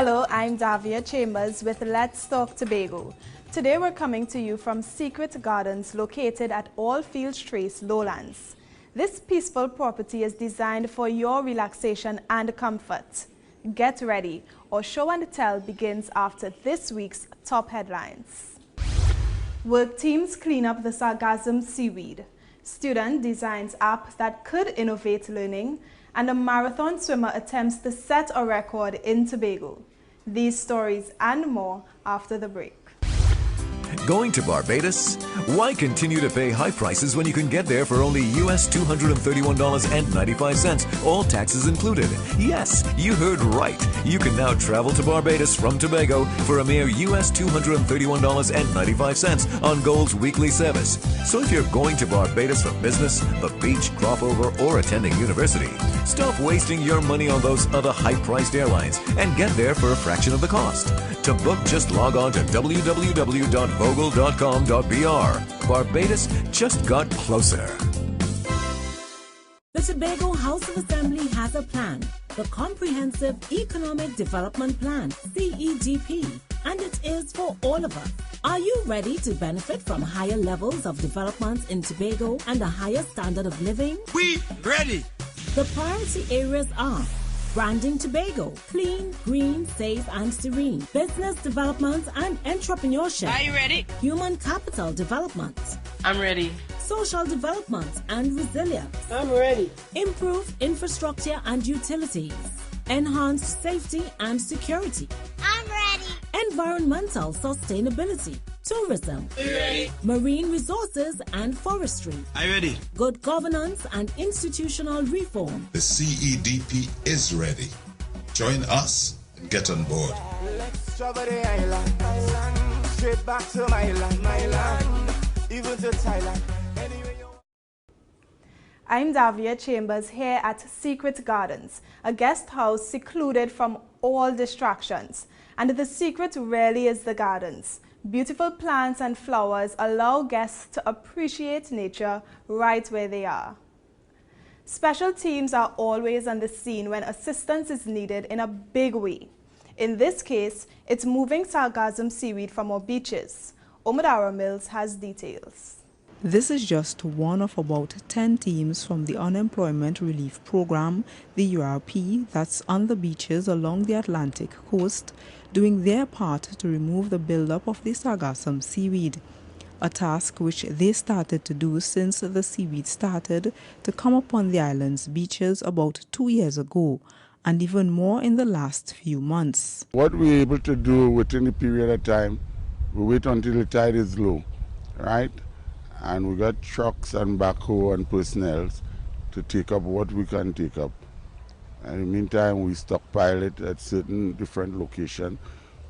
Hello, I'm Davia Chambers with Let's Talk Tobago. Today we're coming to you from Secret Gardens located at All Fields Trace, Lowlands. This peaceful property is designed for your relaxation and comfort. Get ready, our show and tell begins after this week's top headlines. Work teams clean up the sargassum seaweed. Student designs app that could innovate learning, and a marathon swimmer attempts to set a record in Tobago. These stories and more after the break. Going to Barbados? Why continue to pay high prices when you can get there for only US $231.95, all taxes included? Yes, you heard right. You can now travel to Barbados from Tobago for a mere US $231.95 on Gold's weekly service. So if you're going to Barbados for business, the beach, crop over, or attending university, stop wasting your money on those other high-priced airlines and get there for a fraction of the cost. To book, just log on to www.vogel.com.br. Barbados just got closer. The Tobago House of Assembly has a plan, the Comprehensive Economic Development Plan, CEDP, and it is for all of us. Are you ready to benefit from higher levels of development in Tobago and a higher standard of living? We ready! The priority areas are branding Tobago, clean, green, safe and serene, business development and entrepreneurship. Are you ready? Human capital development. I'm ready. Social development and resilience. I'm ready. Improved infrastructure and utilities. Enhanced safety and security. I'm ready. Environmental sustainability. Tourism. Are you ready? Marine resources and forestry. Are you ready? Good governance and institutional reform. The CEDP is ready. Join us and get on board. Let's travel the island, straight back to my land, even to Thailand. I'm Davia Chambers here at Secret Gardens, a guest house secluded from all distractions. And the secret really is the gardens. Beautiful plants and flowers allow guests to appreciate nature right where they are. Special teams are always on the scene when assistance is needed in a big way. In this case, it's moving sargassum seaweed from our beaches. Omadara Mills has details. This is just one of about 10 teams from the Unemployment Relief Program, the URP, that's on the beaches along the Atlantic coast, doing their part to remove the buildup of the sargassum seaweed, a task which they started to do since the seaweed started to come upon the island's beaches about 2 years ago, and even more in the last few months. What we're able to do within the period of time, we wait until the tide is low, right? And we got trucks and backhoe and personnel to take up what we can take up. And in the meantime, we stockpile it at certain different locations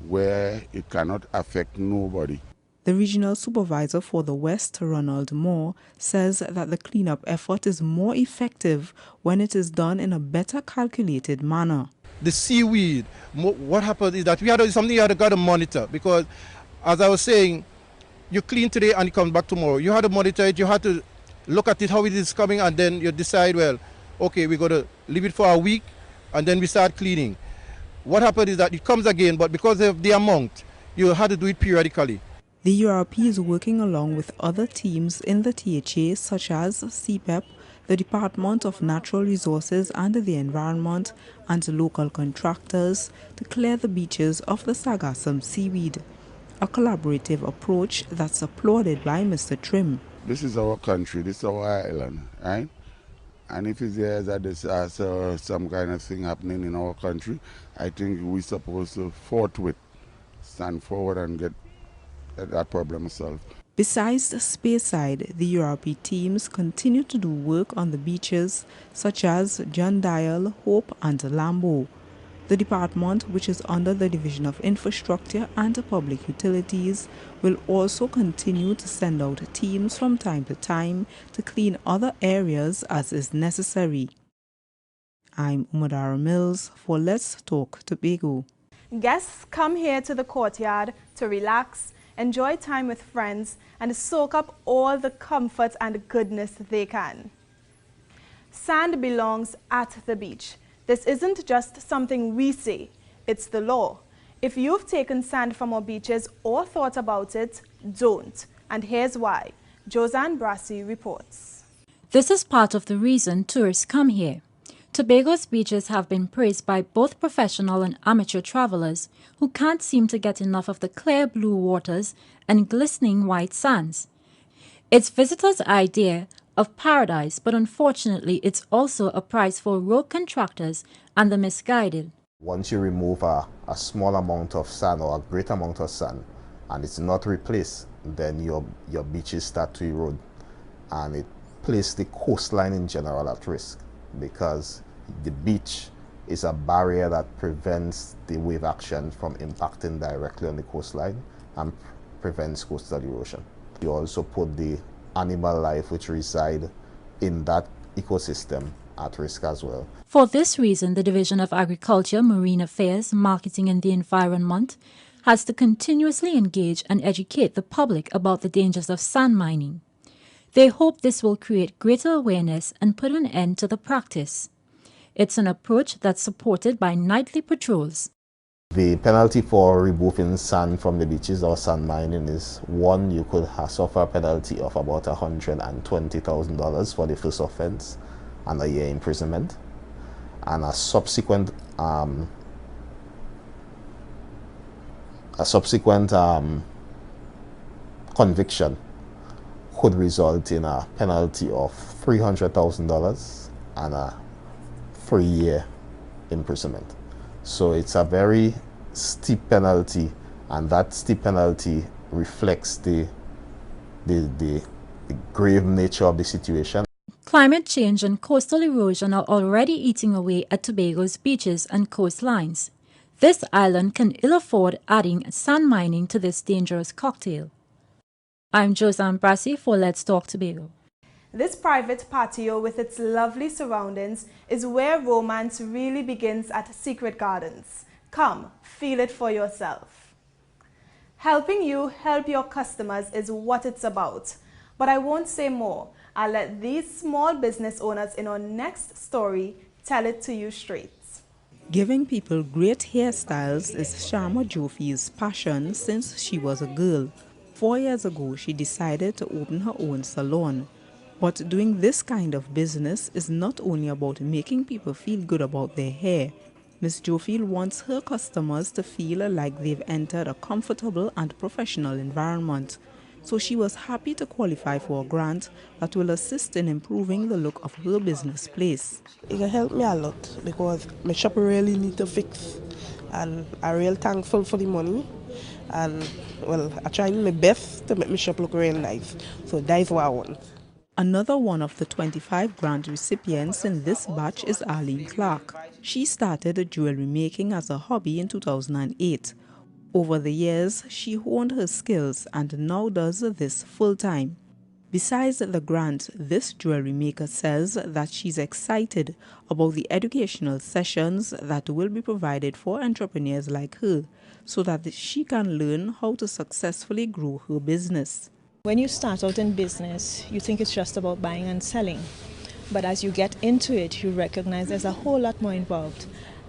where it cannot affect nobody. The regional supervisor for the West, Ronald Moore, says that the cleanup effort is more effective when it is done in a better calculated manner. The seaweed, what happens is that we had something you had to monitor, because as I was saying, you clean today and it comes back tomorrow. You had to monitor it, you had to look at it, how it is coming, and then you decide, well, okay, we're going to leave it for a week, and then we start cleaning. What happened is that it comes again, but because of the amount, you had to do it periodically. The URP is working along with other teams in the THA, such as CPEP, the Department of Natural Resources and the Environment, and local contractors to clear the beaches of the sargassum seaweed. A collaborative approach that's applauded by Mr. Trim. This is our country, this is our island, right? And if it's there that there's some kind of thing happening in our country, I think we're supposed to forthwith stand forward and get that problem solved. Besides Speyside, the URP teams continue to do work on the beaches such as John Dial, Hope and Lambo. The department, which is under the Division of Infrastructure and Public Utilities, will also continue to send out teams from time to time to clean other areas as is necessary. I'm Omadara Mills for Let's Talk Tobago. Guests come here to the courtyard to relax, enjoy time with friends, and soak up all the comfort and goodness they can. Sand belongs at the beach. This isn't just something we say. It's the law. If you've taken sand from our beaches or thought about it, don't. And here's why. Josanne Brassi reports. This is part of the reason tourists come here. Tobago's beaches have been praised by both professional and amateur travelers who can't seem to get enough of the clear blue waters and glistening white sands. It's visitors' idea of paradise, but unfortunately it's also a prize for rogue contractors and the misguided. Once you remove a small amount of sand or a great amount of sand and it's not replaced, then your beaches start to erode, and it places the coastline in general at risk, because the beach is a barrier that prevents the wave action from impacting directly on the coastline and prevents coastal erosion. You also put the animal life which reside in that ecosystem at risk as well. For this reason, the Division of Agriculture, Marine Affairs, Marketing and the Environment has to continuously engage and educate the public about the dangers of sand mining. They hope this will create greater awareness and put an end to the practice. It's an approach that's supported by nightly patrols. The penalty for removing sand from the beaches or sand mining is, one, you could suffer a penalty of about $120,000 for the first offense and a year imprisonment, and a subsequent conviction could result in a penalty of $300,000 and a 3-year imprisonment. So it's a very steep penalty, and that steep penalty reflects the grave nature of the situation. Climate change and coastal erosion are already eating away at Tobago's beaches and coastlines. This island can ill afford adding sand mining to this dangerous cocktail. I'm Josanne Brassi for Let's Talk Tobago. This private patio with its lovely surroundings is where romance really begins at Secret Gardens. Come, feel it for yourself. Helping you help your customers is what it's about. But I won't say more. I'll let these small business owners in our next story tell it to you straight. Giving people great hairstyles is Sharma Jofi's passion since she was a girl. 4 years ago, she decided to open her own salon. But doing this kind of business is not only about making people feel good about their hair. Ms. Jofi wants her customers to feel like they've entered a comfortable and professional environment. So she was happy to qualify for a grant that will assist in improving the look of her business place. It can help me a lot because my shop really need to fix, and I'm real thankful for the money. And well, I'm trying my best to make my shop look real nice. So that's what I want. Another one of the 25 grant recipients in this batch is Arlene Clark. She started jewelry making as a hobby in 2008. Over the years, she honed her skills and now does this full-time. Besides the grant, this jewelry maker says that she's excited about the educational sessions that will be provided for entrepreneurs like her, so that she can learn how to successfully grow her business. When you start out in business, you think it's just about buying and selling. But as you get into it, you recognize there's a whole lot more involved.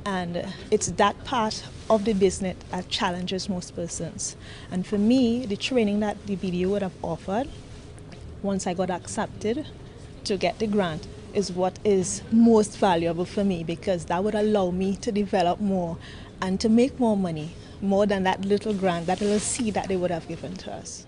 And it's that part of the business that challenges most persons. And for me, the training that the BDO would have offered, once I got accepted to get the grant, is what is most valuable for me, because that would allow me to develop more and to make more money, more than that little grant, that little seed that they would have given to us.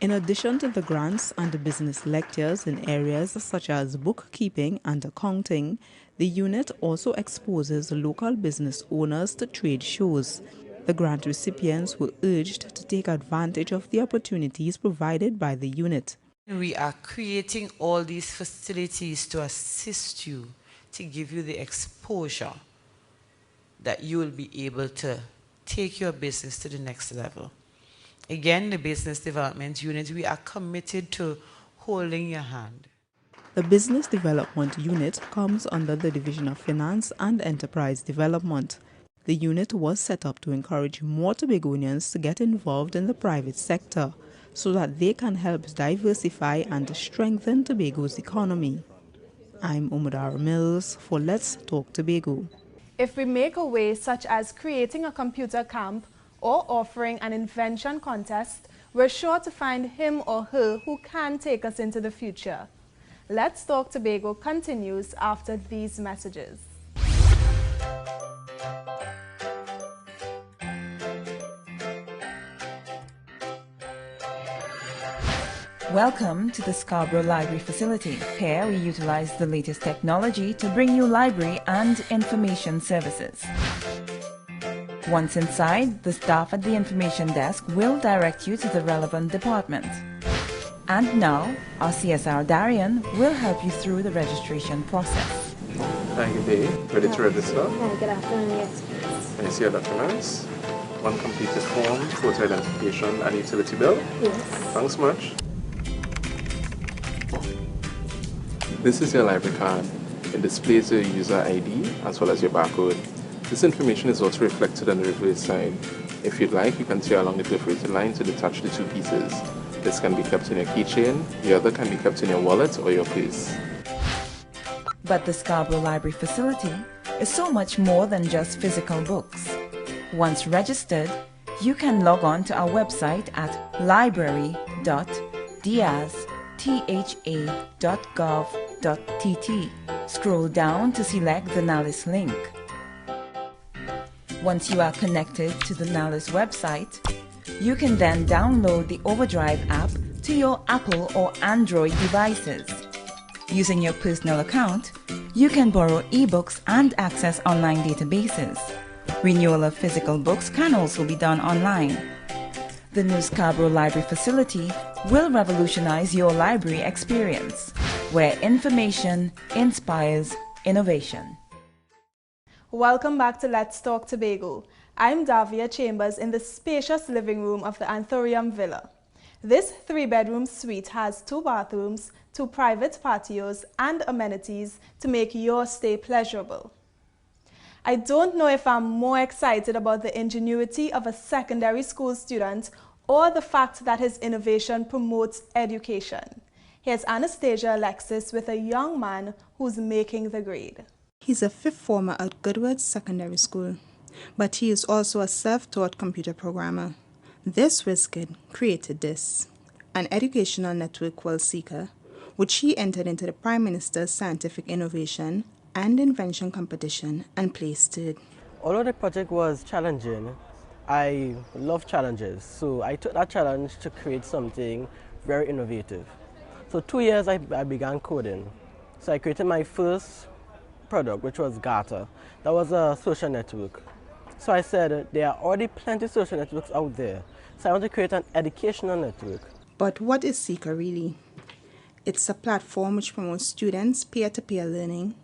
In addition to the grants and business lectures in areas such as bookkeeping and accounting, the unit also exposes local business owners to trade shows. The grant recipients were urged to take advantage of the opportunities provided by the unit. We are creating all these facilities to assist you, to give you the exposure that you will be able to take your business to the next level. Again, the Business Development Unit, we are committed to holding your hand. The Business Development Unit comes under the Division of Finance and Enterprise Development. The unit was set up to encourage more Tobagonians to get involved in the private sector so that they can help diversify and strengthen Tobago's economy. I'm Umudara Mills for Let's Talk Tobago. If we make a way such as creating a computer camp or offering an invention contest, we're sure to find him or her who can take us into the future. Let's Talk Tobago continues after these messages. Welcome to the Scarborough Library facility. Here we utilize the latest technology to bring you library and information services. Once inside, the staff at the information desk will direct you to the relevant department. And now, our CSR Darian will help you through the registration process. Hi, good day. Ready to register? Hi, good afternoon. Yes, please. Can you see your documents? One completed form, photo identification, and utility bill? Yes. Thanks much. This is your library card. It displays your user ID as well as your barcode. This information is also reflected on the reverse side. If you'd like, you can tear along the perforated line to detach the two pieces. This can be kept in your keychain, the other can be kept in your wallet or your purse. But the Scarborough Library facility is so much more than just physical books. Once registered, you can log on to our website at library.diaz.gov.tt. Scroll down to select the NALIS link. Once you are connected to the NALIS website, you can then download the Overdrive app to your Apple or Android devices. Using your personal account, you can borrow ebooks and access online databases. Renewal of physical books can also be done online. The new Scarborough Library facility will revolutionize your library experience, where information inspires innovation. Welcome back to Let's Talk Tobago. I'm Davia Chambers in the spacious living room of the Anthurium Villa. This 3-bedroom suite has 2 bathrooms, 2 private patios, and amenities to make your stay pleasurable. I don't know if I'm more excited about the ingenuity of a secondary school student or the fact that his innovation promotes education. Here's Anastasia Alexis with a young man who's making the grade. He's a 5th former at Goodwood Secondary School, but he is also a self-taught computer programmer. This WizKid created this, an educational network called Seeker, which he entered into the Prime Minister's Scientific Innovation and Invention Competition and placed third. Although the project was challenging, I love challenges, so I took that challenge to create something very innovative. So 2 years I began coding. So I created my first product, which was Garter. That was a social network. So I said there are already plenty of social networks out there, so I want to create an educational network. But what is Seeker really? It's a platform which promotes students' peer-to-peer learning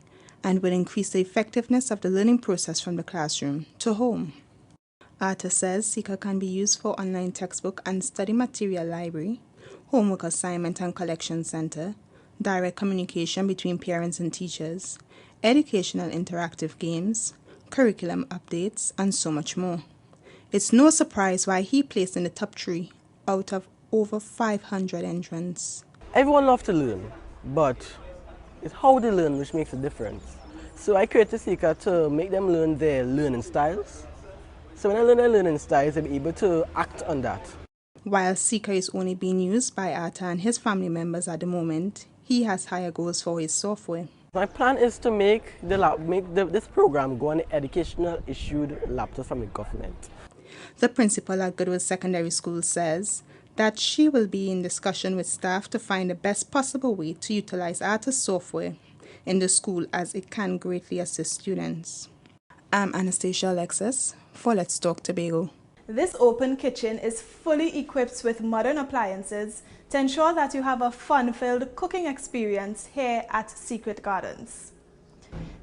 and will increase the effectiveness of the learning process from the classroom to home. Arta says Seeker can be used for online textbook and study material library, homework assignment and collection center, direct communication between parents and teachers, educational interactive games, curriculum updates, and so much more. It's no surprise why he placed in the top 3 out of over 500 entrants. Everyone loves to learn, but it's how they learn which makes a difference. So I created Seeker to make them learn their learning styles. So when I learn their learning styles, they'll be able to act on that. While Seeker is only being used by Arta and his family members at the moment, he has higher goals for his software. My plan is to make this program go on the educational issued laptops from the government. The principal at Goodwood Secondary School says that she will be in discussion with staff to find the best possible way to utilize Arta's software in the school as it can greatly assist students. I'm Anastasia Alexis for Let's Talk Tobago. This open kitchen is fully equipped with modern appliances to ensure that you have a fun-filled cooking experience here at Secret Gardens.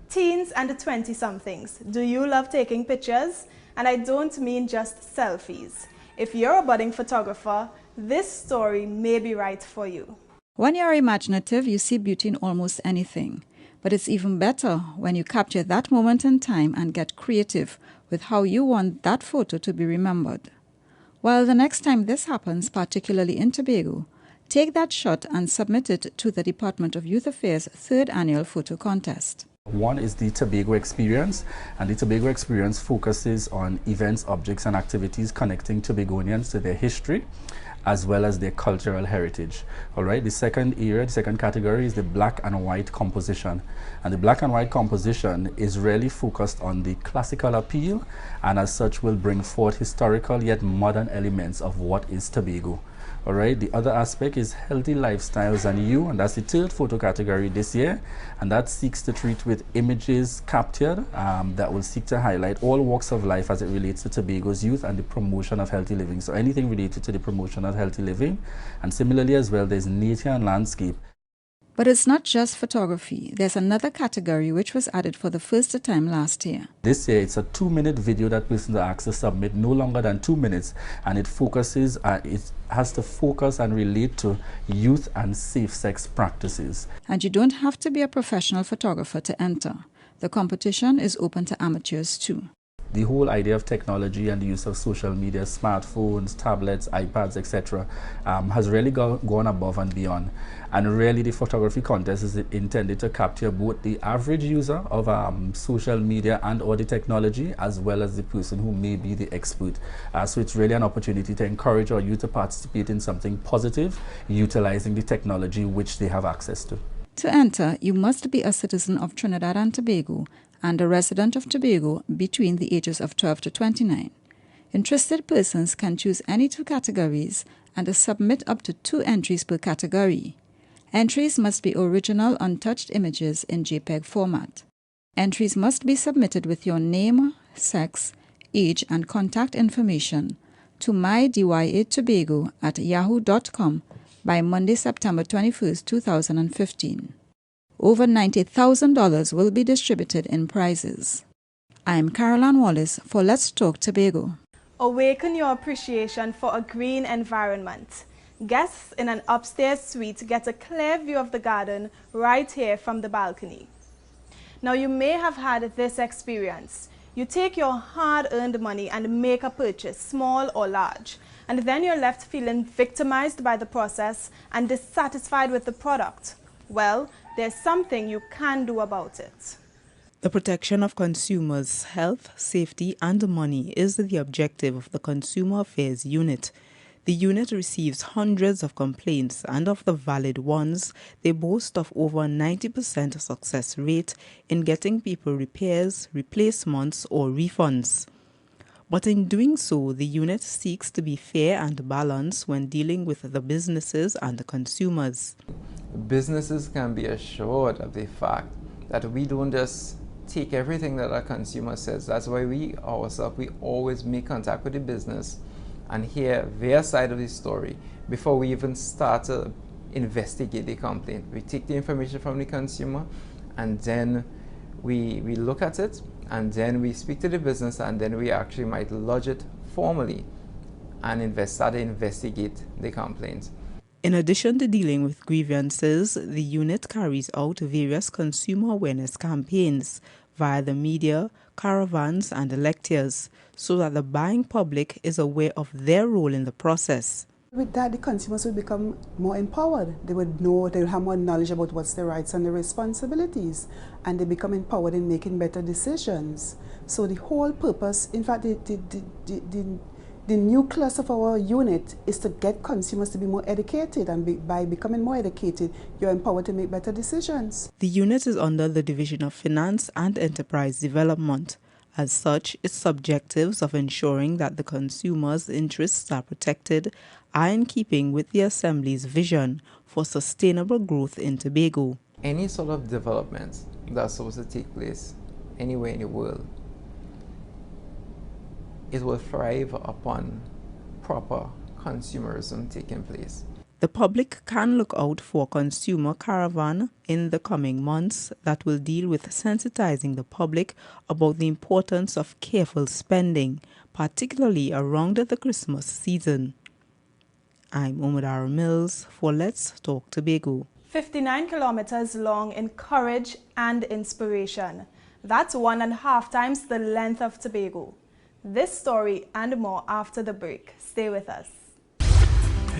Teens and 20-somethings, do you love taking pictures? And I don't mean just selfies. If you're a budding photographer, this story may be right for you. When you're imaginative, you see beauty in almost anything. But it's even better when you capture that moment in time and get creative with how you want that photo to be remembered. Well, the next time this happens, particularly in Tobago, take that shot and submit it to the Department of Youth Affairs' 3rd annual photo contest. One is the Tobago experience, and the Tobago experience focuses on events, objects, and activities connecting Tobagonians to their history as well as their cultural heritage. All right, the second category is the black and white composition. And the black and white composition is really focused on the classical appeal, and as such will bring forth historical yet modern elements of what is Tobago. All right, the other aspect is healthy lifestyles and you, and that's the third photo category this year, and that seeks to treat with images captured that will seek to highlight all walks of life as it relates to Tobago's youth and the promotion of healthy living. So anything related to the promotion of healthy living, and similarly as well, there's nature and landscape. But it's not just photography. There's another category which was added for the first time last year. This year, it's a 2-minute video that persons are asked to submit, no longer than 2 minutes, and it has to focus and relate to youth and safe sex practices. And you don't have to be a professional photographer to enter. The competition is open to amateurs too. The whole idea of technology and the use of social media, smartphones, tablets, iPads, etc. Has really gone above and beyond. And really the photography contest is intended to capture both the average user of social media and or the technology, as well as the person who may be the expert. So it's really an opportunity to encourage our youth to participate in something positive, utilizing the technology which they have access to. To enter, you must be a citizen of Trinidad and Tobago and a resident of Tobago between the ages of 12 to 29. Interested persons can choose any 2 categories and submit up to 2 entries per category. Entries must be original untouched images in JPEG format. Entries must be submitted with your name, sex, age and contact information to mydya@yahoo.com by Monday, September 21st, 2015. Over $90,000 will be distributed in prizes. I'm Caroline Wallace for Let's Talk Tobago. Awaken your appreciation for a green environment. Guests in an upstairs suite get a clear view of the garden right here from the balcony. Now you may have had this experience. You take your hard-earned money and make a purchase, small or large, and then you're left feeling victimized by the process and dissatisfied with the product. Well, there's something you can do about it. The protection of consumers' health, safety and money is the objective of the Consumer Affairs Unit. The unit receives hundreds of complaints, and of the valid ones, they boast of over 90% success rate in getting people repairs, replacements or refunds. But in doing so, the unit seeks to be fair and balanced when dealing with the businesses and the consumers. Businesses can be assured of the fact that we don't just take everything that a consumer says. That's why we always make contact with the business and hear their side of the story before we even start to investigate the complaint. We take the information from the consumer and then we look at it, and then we speak to the business, and then we actually might lodge it formally and start to investigate the complaint. In addition to dealing with grievances, the unit carries out various consumer awareness campaigns via the media, caravans and lectures, so that the buying public is aware of their role in the process. With that, the consumers will become more empowered. They would know, they will have more knowledge about what's their rights and their responsibilities, and they become empowered in making better decisions. So the whole purpose, in fact, the nucleus of our unit is to get consumers to be more educated, and by becoming more educated, you're empowered to make better decisions. The unit is under the Division of Finance and Enterprise Development. As such, its objectives of ensuring that the consumer's interests are protected are in keeping with the Assembly's vision for sustainable growth in Tobago. Any sort of development that's supposed to take place anywhere in the world, it will thrive upon proper consumerism taking place. The public can look out for a consumer caravan in the coming months that will deal with sensitizing the public about the importance of careful spending, particularly around the Christmas season. I'm Omodara Mills for Let's Talk Tobago. 59 kilometers long in courage and inspiration. That's 1.5 times the length of Tobago. This story and more after the break. Stay with us.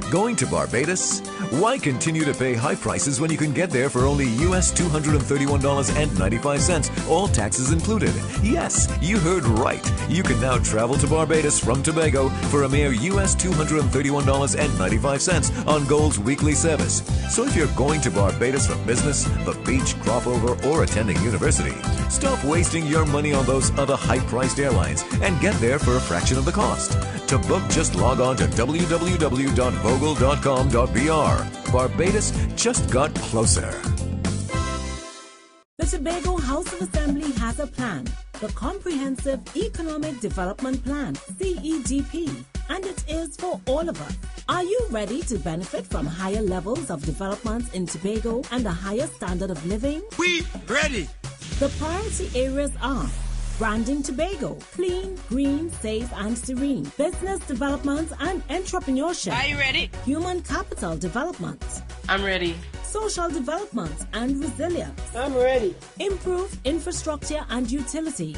Going to Barbados? Why continue to pay high prices when you can get there for only US $231.95, all taxes included? Yes, you heard right. You can now travel to Barbados from Tobago for a mere US $231.95 on Gold's weekly service. So if you're going to Barbados for business, the beach, crop over, or attending university, stop wasting your money on those other high-priced airlines and get there for a fraction of the cost. To book, just log on to www.vogel.com.br. Barbados just got closer. The Tobago House of Assembly has a plan, the Comprehensive Economic Development Plan, CEDP, and it is for all of us. Are you ready to benefit from higher levels of development in Tobago and a higher standard of living? We ready! The priority areas are branding Tobago, clean, green, safe, and serene. Business development and entrepreneurship. Are you ready? Human capital development. I'm ready. Social development and resilience. I'm ready. Improved infrastructure and utilities.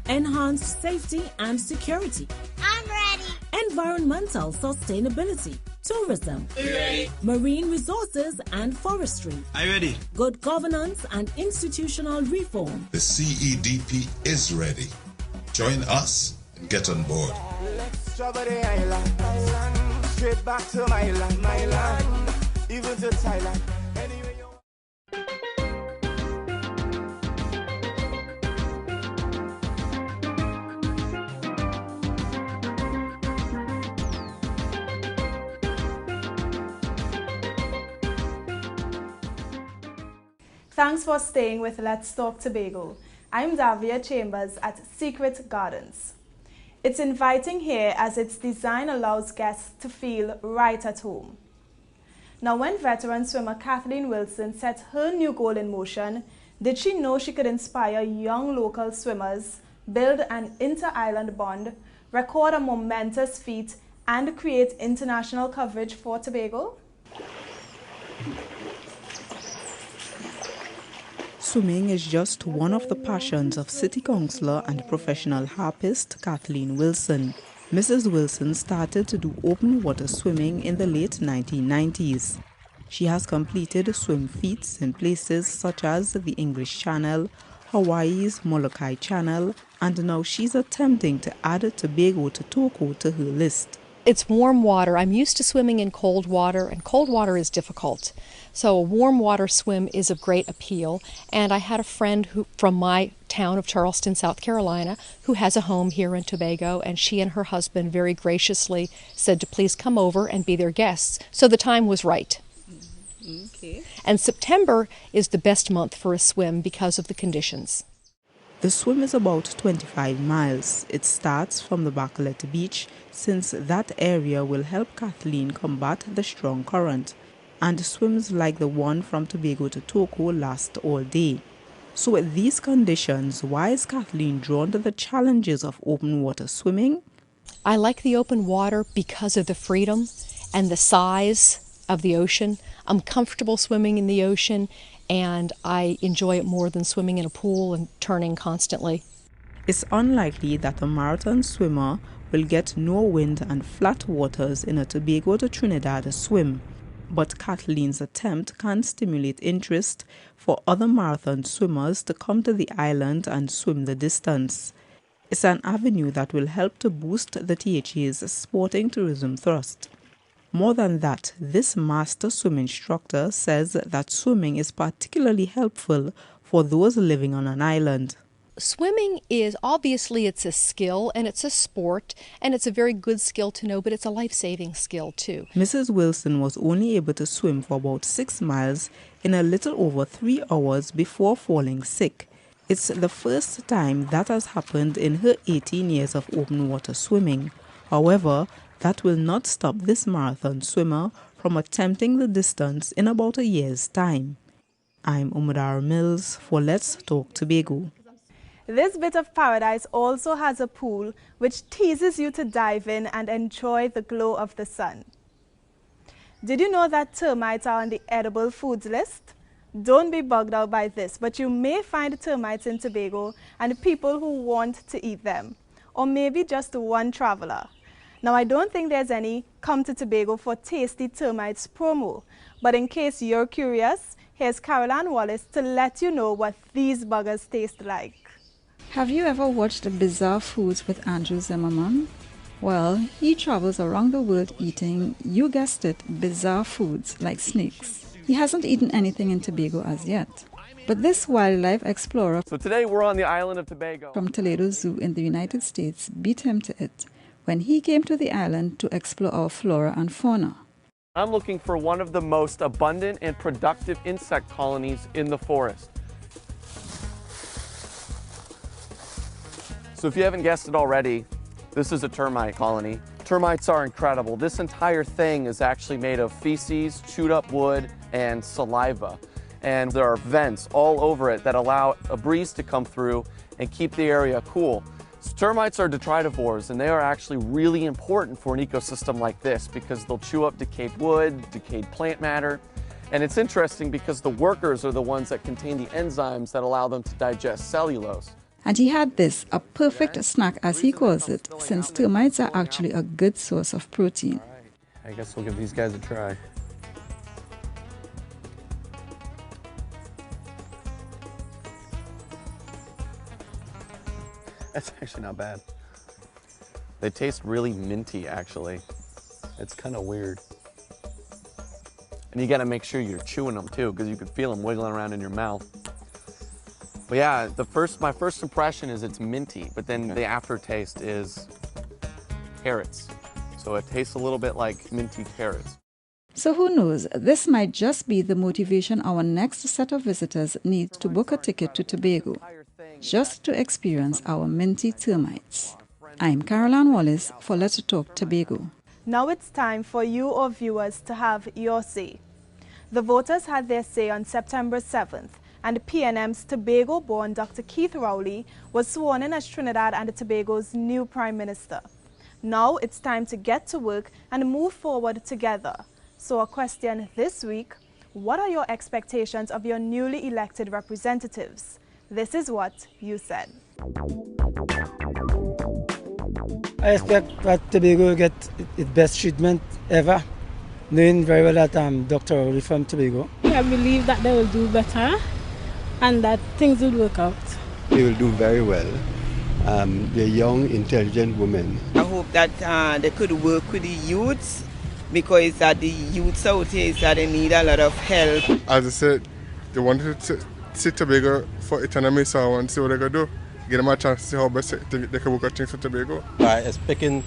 Enhanced safety and security. I'm ready. Environmental sustainability. Tourism. Are you ready? Marine resources and forestry. Are you ready? Good governance and institutional reform. The CEDP is ready. Join us and get on board. Let's travel the island, straight back to my land, even to Thailand. Anyway, Thanks for staying with Let's Talk Tobago. I'm Davia Chambers at Secret Gardens. It's inviting here as its design allows guests to feel right at home. Now, when veteran swimmer Kathleen Wilson set her new goal in motion, did she know she could inspire young local swimmers, build an inter-island bond, record a momentous feat, and create international coverage for Tobago? Swimming is just one of the passions of City Councillor and professional harpist Kathleen Wilson. Mrs. Wilson started to do open water swimming in the late 1990s. She has completed swim feats in places such as the English Channel, Hawaii's Molokai Channel, and now she's attempting to add Tobago to Toko to her list. It's warm water. I'm used to swimming in cold water, and cold water is difficult. So a warm water swim is of great appeal. And I had a friend from my town of Charleston, South Carolina, who has a home here in Tobago, and she and her husband very graciously said to please come over and be their guests. So the time was right. Okay. And September is the best month for a swim because of the conditions. The swim is about 25 miles. It starts from the Bacoleta beach, since that area will help Kathleen combat the strong current, and swims like the one from Tobago to Toko last all day. So with these conditions, why is Kathleen drawn to the challenges of open water swimming? I like the open water because of the freedom and the size of the ocean. I'm comfortable swimming in the ocean, and I enjoy it more than swimming in a pool and turning constantly. It's unlikely that a marathon swimmer will get no wind and flat waters in a Tobago to Trinidad swim, but Kathleen's attempt can stimulate interest for other marathon swimmers to come to the island and swim the distance. It's an avenue that will help to boost the THA's sporting tourism thrust. More than that, this master swim instructor says that swimming is particularly helpful for those living on an island. Swimming is, obviously it's a skill and it's a sport and it's a very good skill to know, but it's a life-saving skill too. Mrs. Wilson was only able to swim for about 6 miles in a little over 3 hours before falling sick. It's the first time that has happened in her 18 years of open water swimming. However, that will not stop this marathon swimmer from attempting the distance in about a year's time. I'm Umadara Mills for Let's Talk Tobago. This bit of paradise also has a pool which teases you to dive in and enjoy the glow of the sun. Did you know that termites are on the edible foods list? Don't be bugged out by this, but you may find termites in Tobago and people who want to eat them, or maybe just one traveler. Now, I don't think there's any Come to Tobago for Tasty Termites promo, but in case you're curious, here's Caroline Wallace to let you know what these buggers taste like. Have you ever watched Bizarre Foods with Andrew Zimmerman? Well, he travels around the world eating, you guessed it, bizarre foods like snakes. He hasn't eaten anything in Tobago as yet. But this wildlife explorer So today we're on the island of Tobago from Toledo Zoo in the United States beat him to it when he came to the island to explore our flora and fauna. I'm looking for one of the most abundant and productive insect colonies in the forest. So if you haven't guessed it already, this is a termite colony. Termites are incredible. This entire thing is actually made of feces, chewed up wood, and saliva. And there are vents all over it that allow a breeze to come through and keep the area cool. So termites are detritivores, and they are actually really important for an ecosystem like this because they'll chew up decayed wood, decayed plant matter. And it's interesting because the workers are the ones that contain the enzymes that allow them to digest cellulose. And he had this, a perfect snack as he calls it, since termites are actually a good source of protein. I guess we'll give these guys a try. That's actually not bad. They taste really minty, actually. It's kind of weird. And you gotta make sure you're chewing them too, because you can feel them wiggling around in your mouth. But yeah, my first impression is it's minty, but then the aftertaste is carrots. So it tastes a little bit like minty carrots. So who knows, this might just be the motivation our next set of visitors need to book a ticket to Tobago, just to experience our minty termites. I'm Caroline Wallace for Let's Talk Tobago. Now it's time for you, our viewers, to have your say. The voters had their say on September 7th, and PNM's Tobago-born Dr. Keith Rowley was sworn in as Trinidad and Tobago's new Prime Minister. Now it's time to get to work and move forward together. So a question this week, what are your expectations of your newly elected representatives? This is what you said. I expect that Tobago will get its best treatment ever, knowing very well that I'm Dr. Rowley from Tobago. I believe that they will do better and that things will work out. They will do very well. They're young, intelligent women. I hope that they could work with the youths because the youths out here is that they need a lot of help. As I said, they wanted to see Tobago for autonomy, so I want to see what they can do. Give them a chance to see how best they can work out things for Tobago. I expecting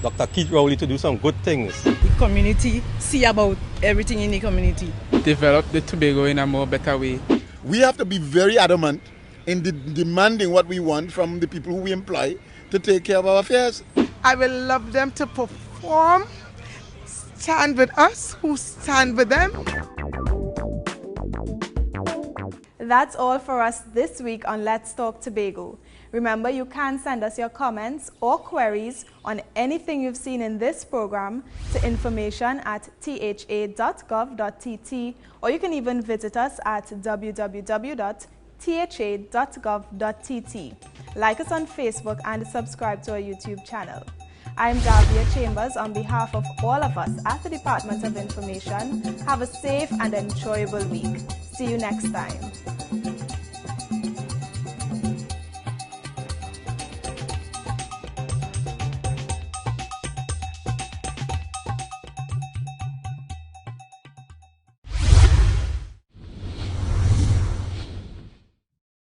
Dr. Keith Rowley to do some good things. The community see about everything in the community. Develop the Tobago in a more better way. We have to be very adamant in demanding what we want from the people who we employ to take care of our affairs. I would love them to perform, stand with us who stand with them. That's all for us this week on Let's Talk Tobago. Remember, you can send us your comments or queries on anything you've seen in this program to information@tha.gov.tt, or you can even visit us at www.tha.gov.tt. Like us on Facebook and subscribe to our YouTube channel. I'm Davia Chambers on behalf of all of us at the Department of Information. Have a safe and enjoyable week. See you next time.